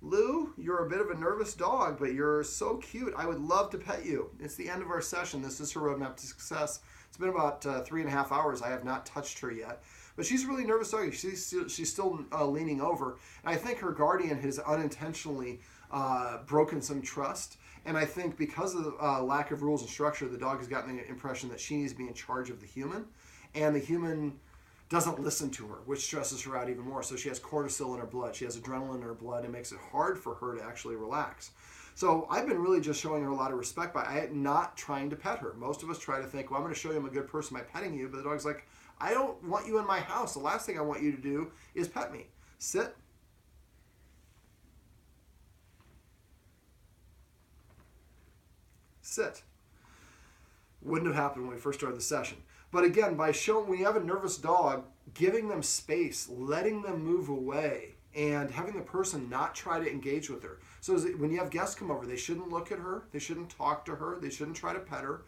Lou, you're a bit of a nervous dog, but you're so cute. I would love to pet you. It's the end of our session. This is her roadmap to success. It's been about 3.5 hours. I have not touched her yet. But she's a really nervous dog. She's still leaning over. And I think her guardian has unintentionally broken some trust. And I think because of the lack of rules and structure, the dog has gotten the impression that she needs to be in charge of the human. And the human doesn't listen to her, which stresses her out even more. So she has cortisol in her blood. She has adrenaline in her blood. It makes it hard for her to actually relax. So I've been really just showing her a lot of respect by not trying to pet her. Most of us try to think, well, I'm going to show you I'm a good person by petting you. But the dog's like, I don't want you in my house. The last thing I want you to do is pet me. Sit. Sit. Wouldn't have happened when we first started the session. But again, by showing, when you have a nervous dog, giving them space, letting them move away, and having the person not try to engage with her. So when you have guests come over, they shouldn't look at her, they shouldn't talk to her, they shouldn't try to pet her.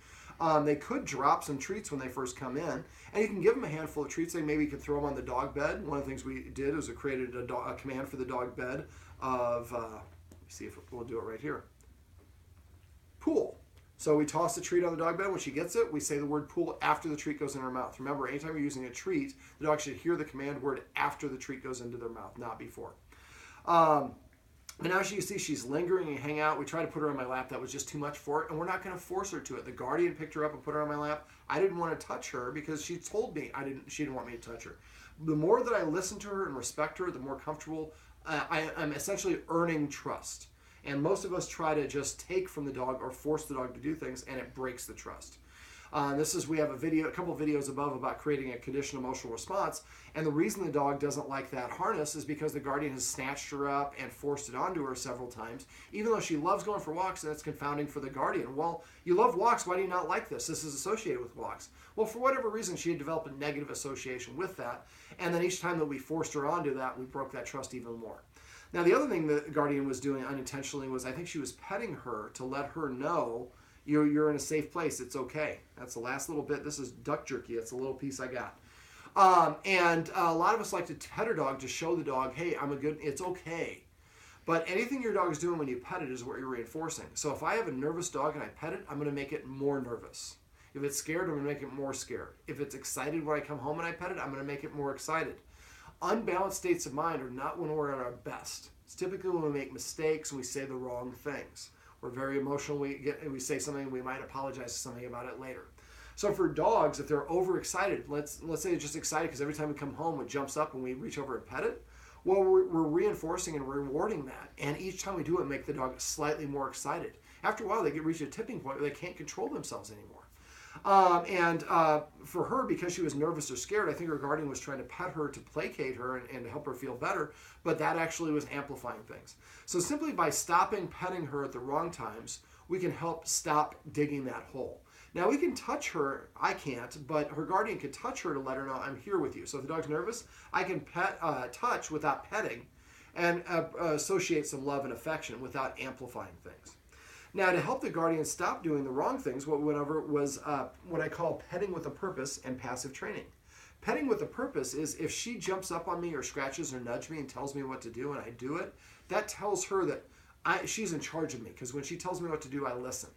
They could drop some treats when they first come in, and you can give them a handful of treats. They maybe could throw them on the dog bed. One of the things we did was we created a command for the dog bed of, let me see if we'll do it right here, pool. So we toss the treat on the dog bed. When she gets it, we say the word pool after the treat goes in her mouth. Remember, anytime you're using a treat, the dog should hear the command word after the treat goes into their mouth, not before. But now you see she's lingering and hang out. We try to put her on my lap. That was just too much for it, and we're not going to force her to it. The guardian picked her up and put her on my lap. I didn't want to touch her because she told me she didn't want me to touch her. The more that I listen to her and respect her, the more comfortable I'm essentially earning trust. And most of us try to just take from the dog or force the dog to do things, and it breaks the trust. We have a couple of videos above about creating a conditioned emotional response. And the reason the dog doesn't like that harness is because the guardian has snatched her up and forced it onto her several times, even though she loves going for walks, and it's confounding for the guardian. Well, you love walks. Why do you not like this? This is associated with walks. Well, for whatever reason, she had developed a negative association with that. And then each time that we forced her onto that, we broke that trust even more. Now, the other thing the guardian was doing unintentionally was I think she was petting her to let her know you're in a safe place. It's okay. That's the last little bit. This is duck jerky. It's a little piece I got. And a lot of us like to pet our dog to show the dog, hey, it's okay. But anything your dog is doing when you pet it is what you're reinforcing. So if I have a nervous dog and I pet it, I'm going to make it more nervous. If it's scared, I'm going to make it more scared. If it's excited when I come home and I pet it, I'm going to make it more excited. Unbalanced states of mind are not when we're at our best. It's typically when we make mistakes and we say the wrong things. We're very emotional. We say something and we might apologize to somebody about it later. So for dogs, if they're overexcited, let's say they're just excited because every time we come home it jumps up and we reach over and pet it. Well, we're reinforcing and rewarding that. And each time we do it, make the dog slightly more excited. After a while, they reach a tipping point where they can't control themselves anymore. For her, because she was nervous or scared, I think her guardian was trying to pet her to placate her and to help her feel better, but that actually was amplifying things. So simply by stopping petting her at the wrong times, we can help stop digging that hole. Now we can touch her, I can't, but her guardian can touch her to let her know I'm here with you. So if the dog's nervous, I can touch without petting and associate some love and affection without amplifying things. Now, to help the guardian stop doing the wrong things, what we went over was what I call petting with a purpose and passive training. Petting with a purpose is if she jumps up on me or scratches or nudges me and tells me what to do and I do it, that tells her that she's in charge of me, because when she tells me what to do, I listen.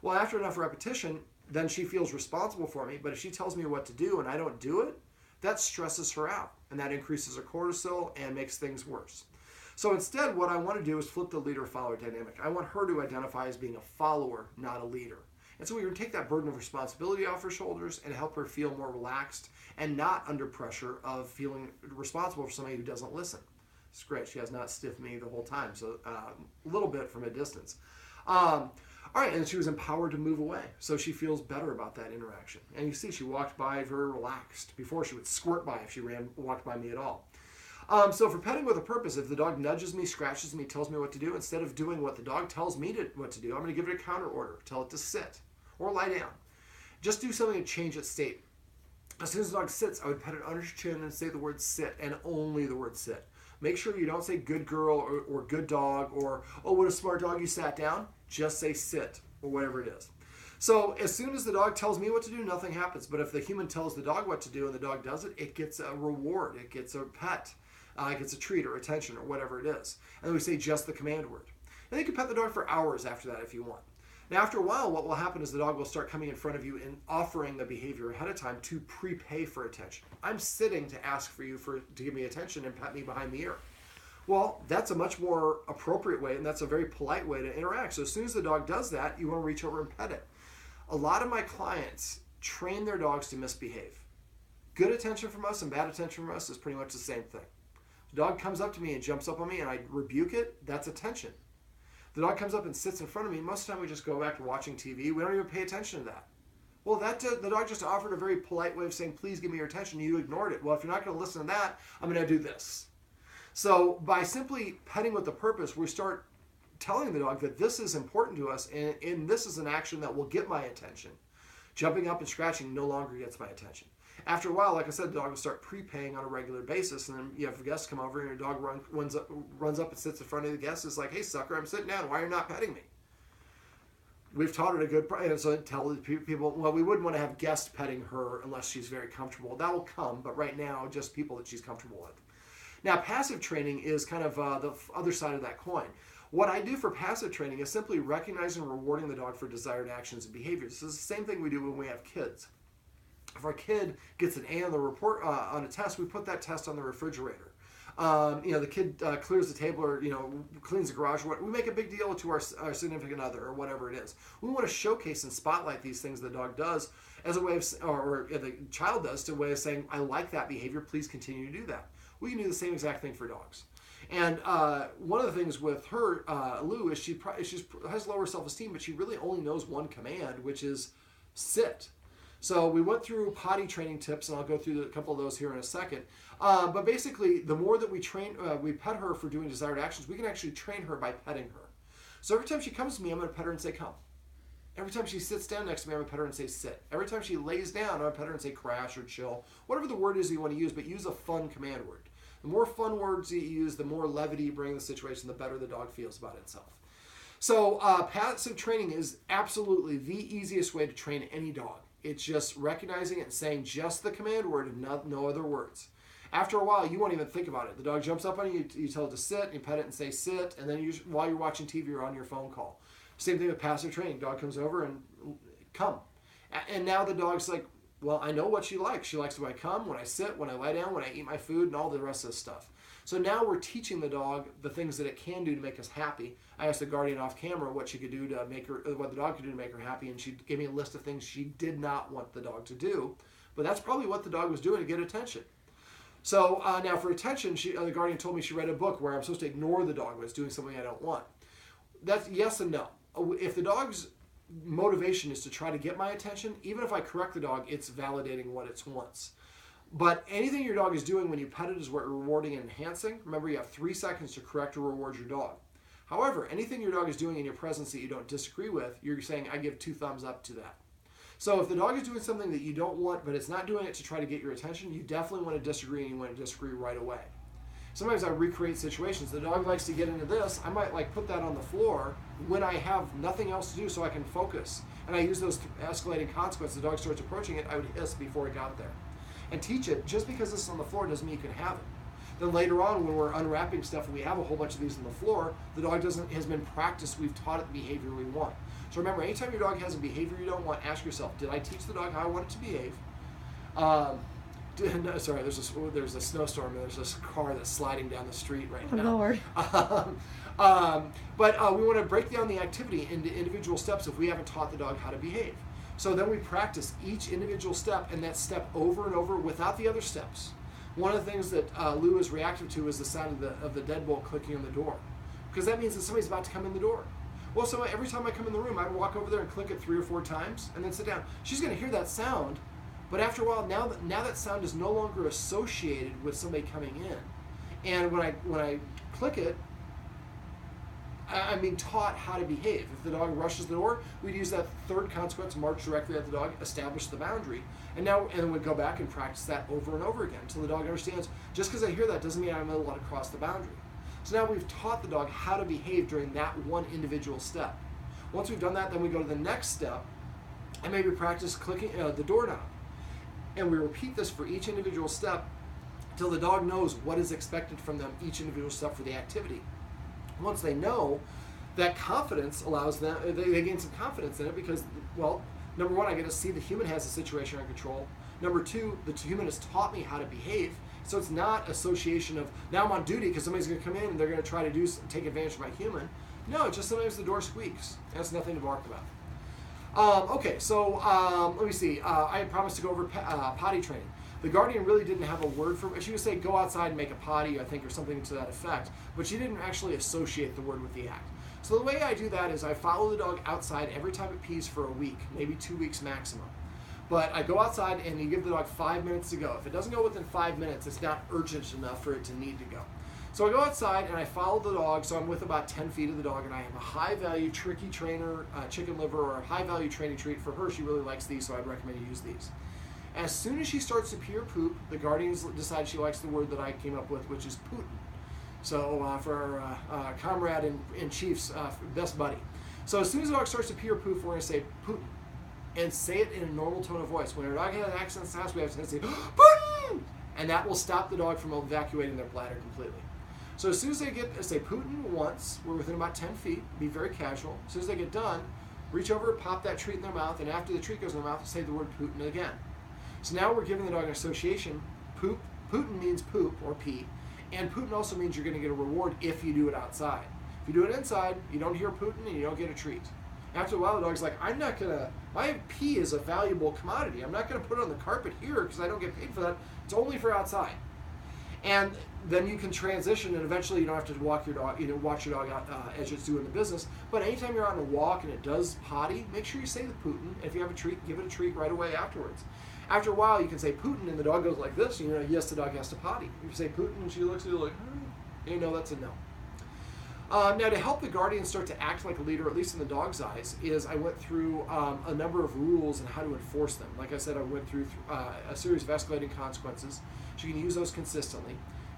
Well, after enough repetition, then she feels responsible for me, but if she tells me what to do and I don't do it, that stresses her out, and that increases her cortisol and makes things worse. So instead, what I want to do is flip the leader-follower dynamic. I want her to identify as being a follower, not a leader. And so we're going to take that burden of responsibility off her shoulders and help her feel more relaxed and not under pressure of feeling responsible for somebody who doesn't listen. It's great. She has not stiffed me the whole time, so a little bit from a distance. All right, and she was empowered to move away, so she feels better about that interaction. And you see, she walked by very relaxed. Before, she would squirt by if she walked by me at all. So for petting with a purpose, if the dog nudges me, scratches me, tells me what to do, instead of doing what the dog tells me what to do, I'm going to give it a counter order. Tell it to sit or lie down. Just do something to change its state. As soon as the dog sits, I would pet it under its chin and say the word sit, and only the word sit. Make sure you don't say good girl or good dog or, oh, what a smart dog, you sat down. Just say sit or whatever it is. So as soon as the dog tells me what to do, nothing happens. But if the human tells the dog what to do and the dog does it, it gets a reward. It gets a pet. gets a treat or attention or whatever it is. And then we say just the command word. And you can pet the dog for hours after that if you want. Now, after a while, what will happen is the dog will start coming in front of you and offering the behavior ahead of time to prepay for attention. I'm sitting to ask for you to give me attention and pat me behind the ear. Well, that's a much more appropriate way, and that's a very polite way to interact. So as soon as the dog does that, you want to reach over and pet it. A lot of my clients train their dogs to misbehave. Good attention from us and bad attention from us is pretty much the same thing. The dog comes up to me and jumps up on me and I rebuke it, that's attention. The dog comes up and sits in front of me. Most of the time we just go back to watching TV. We don't even pay attention to that. Well, the dog just offered a very polite way of saying, please give me your attention. You ignored it. Well, if you're not going to listen to that, I'm going to do this. So by simply petting with the purpose, we start telling the dog that this is important to us and this is an action that will get my attention. Jumping up and scratching no longer gets my attention. After a while, like I said, the dog will start prepaying on a regular basis, and then you have guests come over and your dog runs up and sits in front of the guest. It's like, hey, sucker, I'm sitting down. Why are you not petting me? We've taught it a good and so tell the people, well, we wouldn't want to have guests petting her unless she's very comfortable. That will come, but right now, just people that she's comfortable with. Now, passive training is kind of the other side of that coin. What I do for passive training is simply recognizing and rewarding the dog for desired actions and behaviors. This is the same thing we do when we have kids. If our kid gets an A on the report on a test, we put that test on the refrigerator. The kid clears the table or cleans the garage. We make a big deal to our significant other or whatever it is. We want to showcase and spotlight these things the dog does as a way of, or the child does, to a way of saying, I like that behavior. Please continue to do that. We can do the same exact thing for dogs. And one of the things with her, Lou, is she has lower self-esteem, but she really only knows one command, which is sit. So we went through potty training tips, and I'll go through a couple of those here in a second. But basically, the more that we pet her for doing desired actions, we can actually train her by petting her. So every time she comes to me, I'm going to pet her and say, come. Every time she sits down next to me, I'm going to pet her and say, sit. Every time she lays down, I'm going to pet her and say, crash or chill. Whatever the word is you want to use, but use a fun command word. The more fun words you use, the more levity you bring in the situation, the better the dog feels about itself. So passive training is absolutely the easiest way to train any dog. It's just recognizing it and saying just the command word and no other words. After a while, you won't even think about it. The dog jumps up on you, you tell it to sit, and you pet it and say sit, and then while you're watching TV, you're on your phone call. Same thing with passive training. Dog comes over and come. And now the dog's like, well, I know what she likes. She likes when I come, when I sit, when I lie down, when I eat my food, and all the rest of this stuff. So now we're teaching the dog the things that it can do to make us happy. I asked the guardian off camera what she could do to make her, what the dog could do to make her happy, and she gave me a list of things she did not want the dog to do. But that's probably what the dog was doing to get attention. So now for attention, the guardian told me she read a book where I'm supposed to ignore the dog when it's doing something I don't want. That's yes and no. If the dog's motivation is to try to get my attention, even if I correct the dog, it's validating what it wants. But anything your dog is doing when you pet it is what you're rewarding and enhancing. Remember, you have 3 seconds to correct or reward your dog. However, anything your dog is doing in your presence that you don't disagree with, you're saying, I give 2 thumbs up to that. So if the dog is doing something that you don't want, but it's not doing it to try to get your attention, you definitely want to disagree, and you want to disagree right away. Sometimes I recreate situations. The dog likes to get into this. I might put that on the floor when I have nothing else to do so I can focus. And I use those escalating consequences. The dog starts approaching it, I would hiss before it got there. And teach it, just because this is on the floor doesn't mean you can have it. Then later on, when we're unwrapping stuff and we have a whole bunch of these on the floor, the dog has been practiced. We've taught it the behavior we want. So remember, anytime your dog has a behavior you don't want, ask yourself, did I teach the dog how I want it to behave? Sorry, there's a snowstorm and there's this car that's sliding down the street right now. Lord. But we want to break down the activity into individual steps if we haven't taught the dog how to behave. So then we practice each individual step and that step over and over without the other steps. One of the things that Lou is reactive to is the sound of the deadbolt clicking on the door, because that means that somebody's about to come in the door. Well, so every time I come in the room, I walk over there and click it 3 or 4 times and then sit down. She's going to hear that sound, but after a while, now that sound is no longer associated with somebody coming in. And when I click it, I'm being taught how to behave. If the dog rushes the door, we'd use that 3rd consequence, march directly at the dog, establish the boundary. And then we'd go back and practice that over and over again until the dog understands, just because I hear that doesn't mean I'm allowed to cross the boundary. So now we've taught the dog how to behave during that one individual step. Once we've done that, then we go to the next step and maybe practice clicking the doorknob. And we repeat this for each individual step until the dog knows what is expected from them, each individual step for the activity. Once they know, that confidence allows them, they gain some confidence in it because, well, number one, I get to see the human has the situation under control. Number two, the human has taught me how to behave. So it's not association of, now I'm on duty because somebody's going to come in and they're going to try to take advantage of my human. No, it's just sometimes the door squeaks. That's nothing to bark about. Okay, so let me see. I had promised to go over potty training. The guardian really didn't have a word for it. She would say, go outside and make a potty, I think, or something to that effect. But she didn't actually associate the word with the act. So the way I do that is I follow the dog outside every time it pees for a week, maybe 2 weeks maximum. But I go outside and you give the dog 5 minutes to go. If it doesn't go within 5 minutes, it's not urgent enough for it to need to go. So I go outside and I follow the dog, so I'm with about 10 feet of the dog, and I have a high-value tricky trainer, chicken liver, or a high-value training treat for her. She really likes these, so I'd recommend you use these. As soon as she starts to pee or poop, the guardians decide she likes the word that I came up with, which is Putin. So for our comrade and chief's best buddy. So as soon as the dog starts to pee or poop, we're going to say Putin. And say it in a normal tone of voice. When our dog has an accent in the house, we have to say Putin! And that will stop the dog from evacuating their bladder completely. So as soon as they say Putin once, we're within about 10 feet, be very casual. As soon as they get done, reach over, pop that treat in their mouth, and after the treat goes in their mouth, say the word Putin again. So now we're giving the dog an association. Putin means poop or pee, and Putin also means you're going to get a reward if you do it outside. If you do it inside, you don't hear Putin and you don't get a treat. After a while, the dog's like, my pee is a valuable commodity. I'm not going to put it on the carpet here because I don't get paid for that. It's only for outside. And then you can transition, and eventually you don't have to watch your dog out as it's doing the business. But anytime you're on a walk and it does potty, make sure you say the Putin. And if you have a treat, give it a treat right away afterwards. After a while, you can say Putin, and the dog goes like this. Yes, the dog has to potty. If you say Putin, and she looks at you like, that's a no. Now, to help the guardian start to act like a leader, at least in the dog's eyes, is I went through a number of rules and how to enforce them. Like I said, I went through a series of escalating consequences. So you can use those consistently.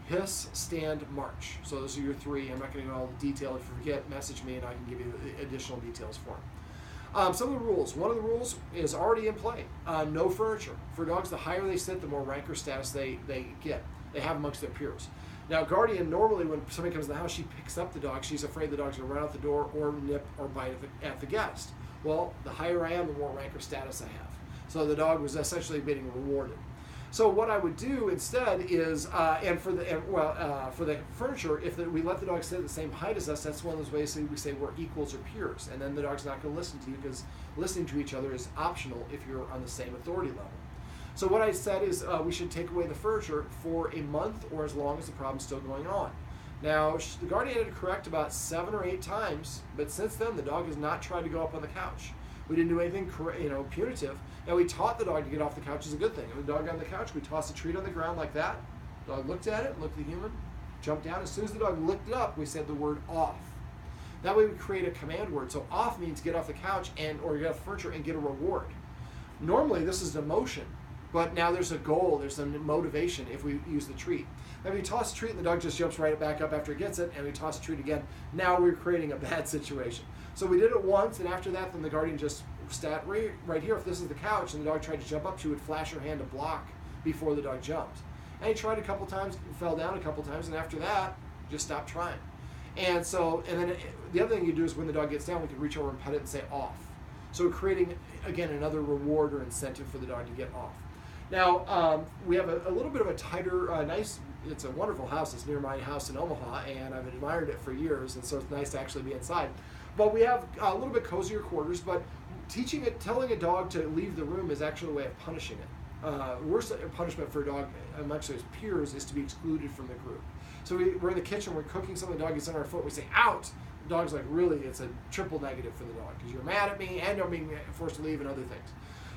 Hiss, stand, march. So those are your three. I'm not going to go into all the detail. If you forget, message me and I can give you additional details for them. Some of the rules. One of the rules is already in play. No furniture. For dogs, the higher they sit, the more rank or status they have amongst their peers. Now, guardian, normally when somebody comes to the house, she picks up the dog. She's afraid the dog's going to run out the door or nip or bite at the guest. Well, the higher I am, the more rank or status I have. So the dog was essentially being rewarded. So what I would do instead is, for the furniture, if we let the dog sit at the same height as us, that's one of those ways that we say we're equals or peers. And then the dog's not going to listen to you because listening to each other is optional if you're on the same authority level. So what I said is we should take away the furniture for a month or as long as the problem's still going on. Now, the guardian had to correct about 7 or 8 times, but since then the dog has not tried to go up on the couch. We didn't do anything punitive. Now, we taught the dog to get off the couch is a good thing. And the dog got on the couch, we tossed a treat on the ground like that. The dog looked at it, looked at the human, jumped down. As soon as the dog licked it up, we said the word off. That way we create a command word. So off means get off the couch or get off the furniture and get a reward. Normally, this is an emotion. But now there's a goal, there's a motivation if we use the treat. Then we toss a treat and the dog just jumps right back up after it gets it, and we toss a treat again. Now we're creating a bad situation. So we did it once, and after that, then the guardian just sat right here. If this is the couch and the dog tried to jump up, she would flash her hand to block before the dog jumped. And he tried a couple times, fell down a couple times, and after that, just stopped trying. And then the other thing you do is when the dog gets down, we can reach over and pet it and say off. So we're creating, again, another reward or incentive for the dog to get off. Now, we have a little bit of a tighter, it's a wonderful house. It's near my house in Omaha, and I've admired it for years, and so it's nice to actually be inside. But we have a little bit cozier quarters, but telling a dog to leave the room is actually a way of punishing it. Worst punishment for a dog amongst his peers is to be excluded from the group. So we're in the kitchen, we're cooking something, the dog gets on our foot, we say, out! The dog's like, really, it's a triple negative for the dog, because you're mad at me, and I'm being forced to leave, and other things.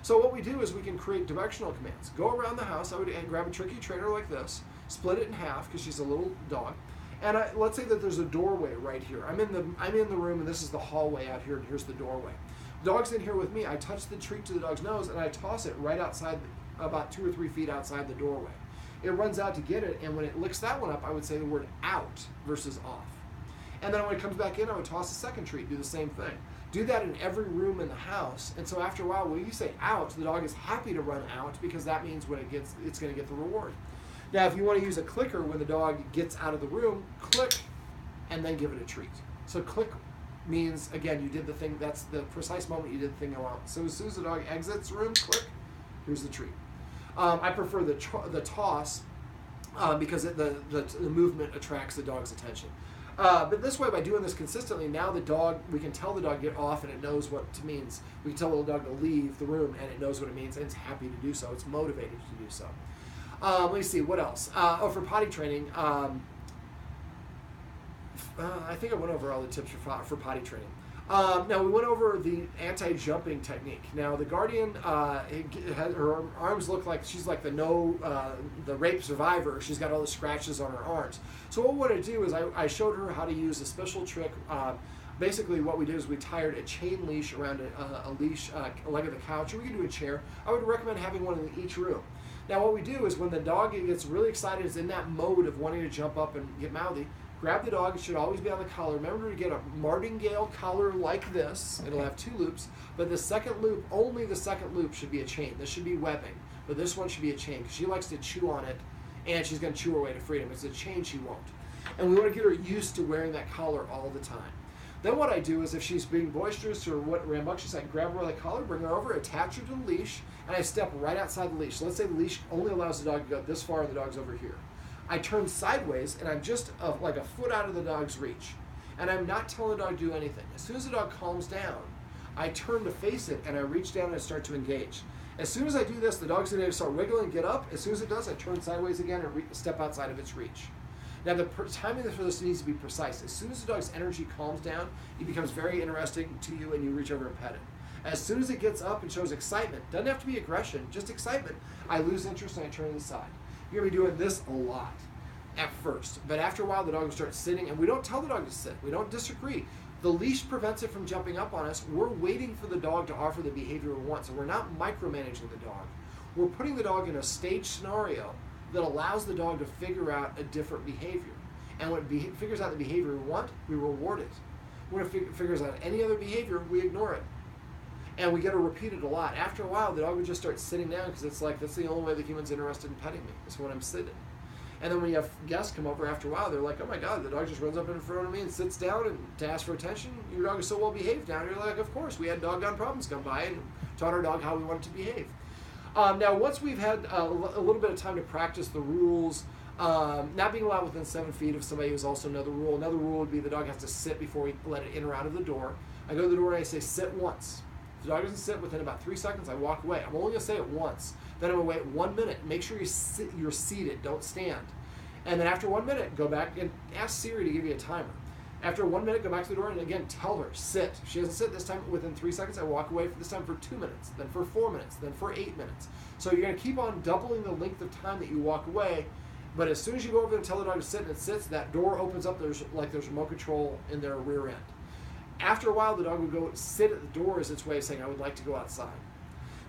So what we do is we can create directional commands. Go around the house. I would grab a tricky trainer like this, split it in half because she's a little dog, and let's say that there's a doorway right here. I'm in the room, and this is the hallway out here, and here's the doorway. The dog's in here with me. I touch the treat to the dog's nose, and I toss it right outside, about 2 or 3 feet outside the doorway. It runs out to get it, and when it licks that one up, I would say the word out versus off. And then when it comes back in, I would toss a second treat, do the same thing. Do that in every room in the house, and so after a while, when you say out, the dog is happy to run out because that means when it's going to get the reward. Now, if you want to use a clicker when the dog gets out of the room, click, and then give it a treat. So click means, again, you did the thing, that's the precise moment you did the thing you want. So as soon as the dog exits the room, click, here's the treat. I prefer the toss because the movement attracts the dog's attention. But this way, by doing this consistently, now we can tell the dog get off and it knows what it means. We can tell the dog to leave the room and it knows what it means and it's happy to do so. It's motivated to do so. Let me see, what else? For potty training, I think I went over all the tips for potty training. Now, we went over the anti-jumping technique. Now, the Guardian, her arms look like she's like the rape survivor. She's got all the scratches on her arms. So what we want to do is I showed her how to use a special trick. Basically, what we did is we tied a chain leash around a leash, a leg of the couch, or we can do a chair. I would recommend having one in each room. Now, what we do is when the dog gets really excited, is in that mode of wanting to jump up and get mouthy, grab the dog. It should always be on the collar. Remember to get a martingale collar like this. It'll have 2 loops, but the second loop, only the second loop should be a chain. This should be webbing, but this one should be a chain because she likes to chew on it, and she's going to chew her way to freedom. It's a chain she won't. And we want to get her used to wearing that collar all the time. Then what I do is if she's being boisterous or rambunctious, I grab her by the collar, bring her over, attach her to the leash, and I step right outside the leash. So let's say the leash only allows the dog to go this far and the dog's over here. I turn sideways and I'm just like a foot out of the dog's reach. And I'm not telling the dog to do anything. As soon as the dog calms down, I turn to face it and I reach down and I start to engage. As soon as I do this, the dog's going to start wiggling and get up. As soon as it does, I turn sideways again and step outside of its reach. Now, the timing for this needs to be precise. As soon as the dog's energy calms down, it becomes very interesting to you and you reach over and pet it. As soon as it gets up and shows excitement, doesn't have to be aggression, just excitement, I lose interest and I turn to the side. You're going to be doing this a lot at first, but after a while the dog will start sitting, and we don't tell the dog to sit. We don't disagree. The leash prevents it from jumping up on us. We're waiting for the dog to offer the behavior we want, so we're not micromanaging the dog. We're putting the dog in a stage scenario that allows the dog to figure out a different behavior. And when it figures out the behavior we want, we reward it. When it figures out any other behavior, we ignore it. And we get to repeat it a lot. After a while, the dog would just start sitting down because it's like, that's the only way the human's interested in petting me, is when I'm sitting. And then when you have guests come over after a while, they're like, oh my God, the dog just runs up in front of me and sits down and to ask for attention. Your dog is so well behaved now. You're like, of course, we had doggone problems come by and taught our dog how we want it to behave. Now, once we've had a little bit of time to practice the rules, not being allowed within 7 feet of somebody is also another rule. Another rule would be the dog has to sit before we let it in or out of the door. I go to the door and I say, sit once. If the dog doesn't sit within about 3 seconds, I walk away. I'm only going to say it once. Then I'm going to wait 1 minute. Make sure you're seated. Don't stand. And then after 1 minute, go back and ask Siri to give you a timer. After 1 minute, go back to the door and again tell her, sit. If she doesn't sit this time within 3 seconds, I walk away for this time for 2 minutes, then for 4 minutes, then for 8 minutes. So you're going to keep on doubling the length of time that you walk away. But as soon as you go over there and tell the dog to sit and it sits, that door opens up. There's remote control in their rear end. After a while, the dog would go sit at the door as its way of saying, I would like to go outside.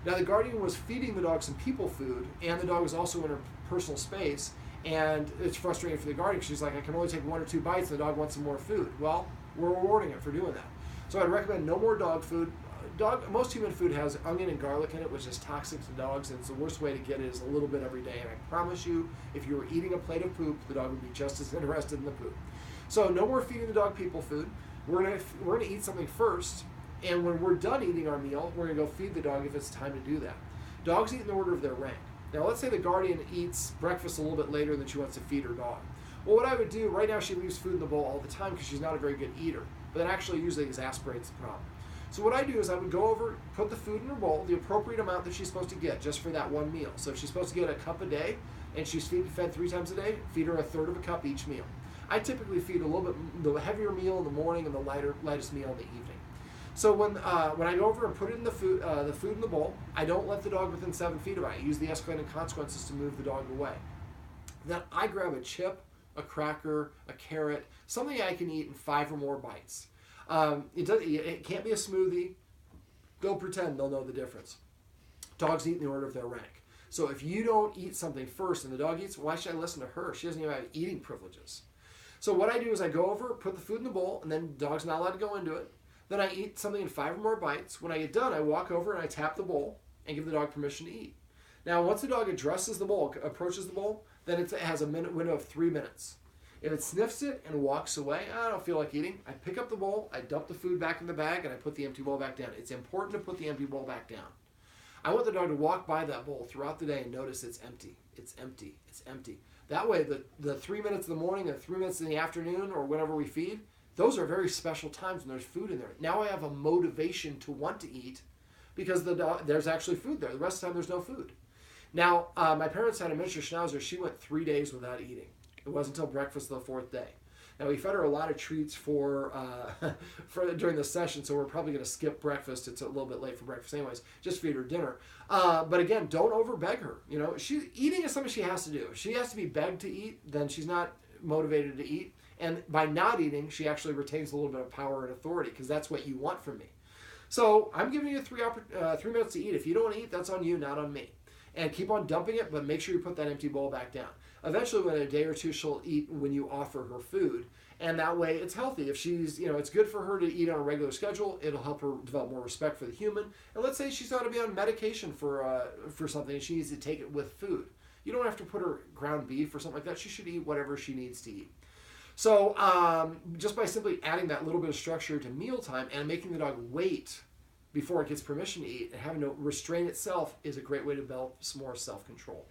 Now, the Guardian was feeding the dog some people food, and the dog was also in her personal space, and it's frustrating for the Guardian because she's like, I can only take 1 or 2 bites, and the dog wants some more food. Well, we're rewarding it for doing that. So I'd recommend no more dog food. Most human food has onion and garlic in it, which is toxic to dogs, and it's the worst way to get it is a little bit every day. And I promise you, if you were eating a plate of poop, the dog would be just as interested in the poop. So no more feeding the dog people food. We're gonna eat something first, and when we're done eating our meal, we're gonna go feed the dog if it's time to do that. Dogs eat in the order of their rank. Now let's say the Guardian eats breakfast a little bit later than she wants to feed her dog. Well, what I would do, right now she leaves food in the bowl all the time because she's not a very good eater, but that actually usually exasperates the problem. So what I do is I would go over, put the food in her bowl, the appropriate amount that she's supposed to get just for that one meal. So if she's supposed to get a cup a day and she's fed 3 times a day, feed her 1/3 of a cup each meal. I typically feed a little bit, the heavier meal in the morning and the lightest meal in the evening. So when I go over and put it in the food in the bowl, I don't let the dog within 7 feet of it. I use the escalating consequences to move the dog away. Then I grab a chip, a cracker, a carrot, something I can eat in 5 or more bites. It can't be a smoothie. Don't pretend they'll know the difference. Dogs eat in the order of their rank. So if you don't eat something first and the dog eats, why should I listen to her? She doesn't even have eating privileges. So what I do is I go over, put the food in the bowl, and then the dog's not allowed to go into it. Then I eat something in 5 or more bites. When I get done, I walk over and I tap the bowl and give the dog permission to eat. Now, once the dog approaches the bowl, then it has a window of 3 minutes. If it sniffs it and walks away, I don't feel like eating, I pick up the bowl, I dump the food back in the bag, and I put the empty bowl back down. It's important to put the empty bowl back down. I want the dog to walk by that bowl throughout the day and notice it's empty. It's empty. It's empty. That way, the 3 minutes in the morning and 3 minutes in the afternoon or whenever we feed, those are very special times when there's food in there. Now I have a motivation to want to eat because there's actually food there. The rest of the time, there's no food. Now, my parents had a miniature schnauzer. She went 3 days without eating. It wasn't until breakfast the 4th day. Now, we fed her a lot of treats for during the session, so we're probably going to skip breakfast. It's a little bit late for breakfast anyways. Just feed her dinner. But again, don't over-beg her. You know, eating is something she has to do. If she has to be begged to eat, then she's not motivated to eat. And by not eating, she actually retains a little bit of power and authority because that's what you want from me. So I'm giving you 3 minutes to eat. If you don't want to eat, that's on you, not on me. And keep on dumping it, but make sure you put that empty bowl back down. Eventually, within a day or two, she'll eat when you offer her food. And that way, it's healthy. If she's, it's good for her to eat on a regular schedule. It'll help her develop more respect for the human. And let's say she's got to be on medication for something and she needs to take it with food. You don't have to put her ground beef or something like that. She should eat whatever she needs to eat. So just by simply adding that little bit of structure to mealtime and making the dog wait before it gets permission to eat and having to restrain itself is a great way to develop some more self-control.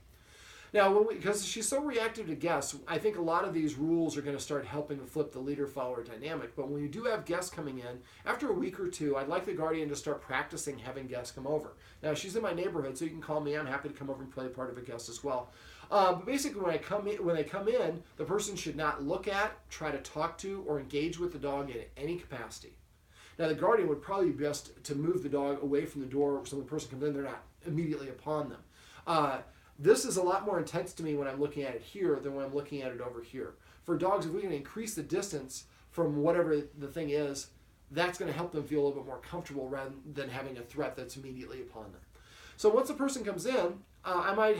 Now, because she's so reactive to guests, I think a lot of these rules are going to start helping to flip the leader-follower dynamic. But when you do have guests coming in, after a week or two, I'd like the guardian to start practicing having guests come over. Now, she's in my neighborhood, so you can call me. I'm happy to come over and play part of a guest as well. But basically, when they come in, the person should not look at, try to talk to, or engage with the dog in any capacity. Now, the guardian would probably be best to move the dog away from the door so when the person comes in, they're not immediately upon them. This is a lot more intense to me when I'm looking at it here than when I'm looking at it over here. For dogs, if we can increase the distance from whatever the thing is, that's going to help them feel a little bit more comfortable rather than having a threat that's immediately upon them. So once the person comes in, I might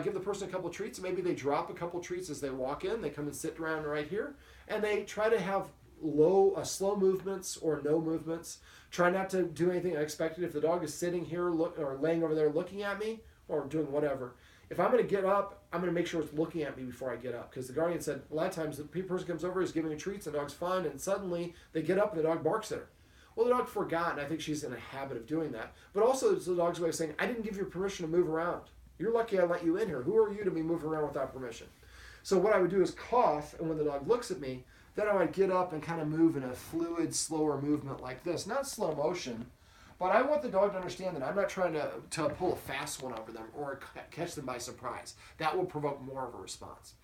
give the person a couple treats. Maybe they drop a couple treats as they walk in. They come and sit around right here, and they try to have slow movements or no movements. Try not to do anything unexpected. If the dog is sitting here or laying over there looking at me or doing whatever, if I'm going to get up, I'm going to make sure it's looking at me before I get up. Because the guardian said a lot of times the person comes over, is giving her treats, and the dog's fine, and suddenly they get up and the dog barks at her. Well, the dog forgot, and I think she's in a habit of doing that. But also it's the dog's way of saying, I didn't give you permission to move around. You're lucky I let you in here. Who are you to be moving around without permission? So what I would do is cough, and when the dog looks at me, then I might get up and kind of move in a fluid, slower movement like this. Not slow motion, but I want the dog to understand that I'm not trying to pull a fast one over them or catch them by surprise. That will provoke more of a response.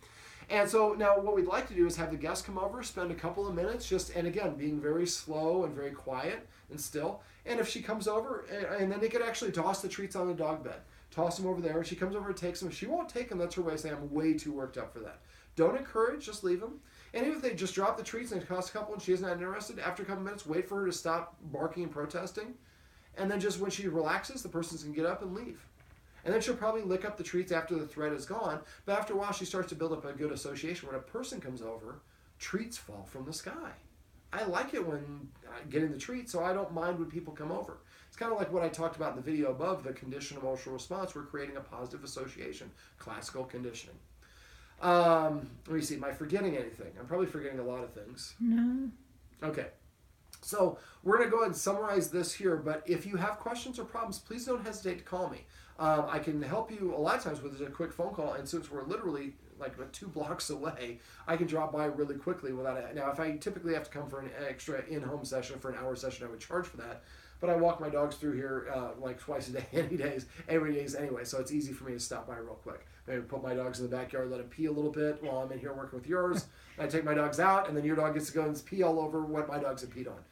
And so now what we'd like to do is have the guest come over, spend a couple of minutes, and again, being very slow and very quiet and still. And if she comes over, and then they could actually toss the treats on the dog bed. Toss them over there. If she comes over and takes them, if she won't take them, that's her way of saying, I'm way too worked up for that. Don't encourage, just leave them. And even if they just drop the treats and it costs a couple and she isn't interested, after a couple minutes, wait for her to stop barking and protesting. And then just when she relaxes, the person can get up and leave. And then she'll probably lick up the treats after the threat is gone. But after a while, she starts to build up a good association. When a person comes over, treats fall from the sky. I like it when getting the treats, so I don't mind when people come over. It's kind of like what I talked about in the video above, the conditioned emotional response. We're creating a positive association, classical conditioning. Let me see, am I forgetting anything? I'm probably forgetting a lot of things. No. Okay. So we're going to go ahead and summarize this here, but if you have questions or problems, please don't hesitate to call me. I can help you a lot of times with a quick phone call, and since we're literally like 2 blocks away, I can drop by really quickly without it. Now, if I typically have to come for an extra in-home session, for an hour session, I would charge for that. But I walk my dogs through here like twice a day, every day anyway, so it's easy for me to stop by real quick. Maybe put my dogs in the backyard, let them pee a little bit while I'm in here working with yours. I take my dogs out, and then your dog gets to go and pee all over what my dogs have peed on.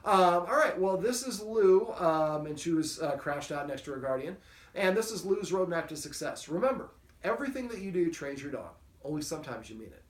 All right, well, this is Lou, and she was crashed out next to her guardian. And this is Lou's Roadmap to Success. Remember, everything that you do trains your dog. Only sometimes you mean it.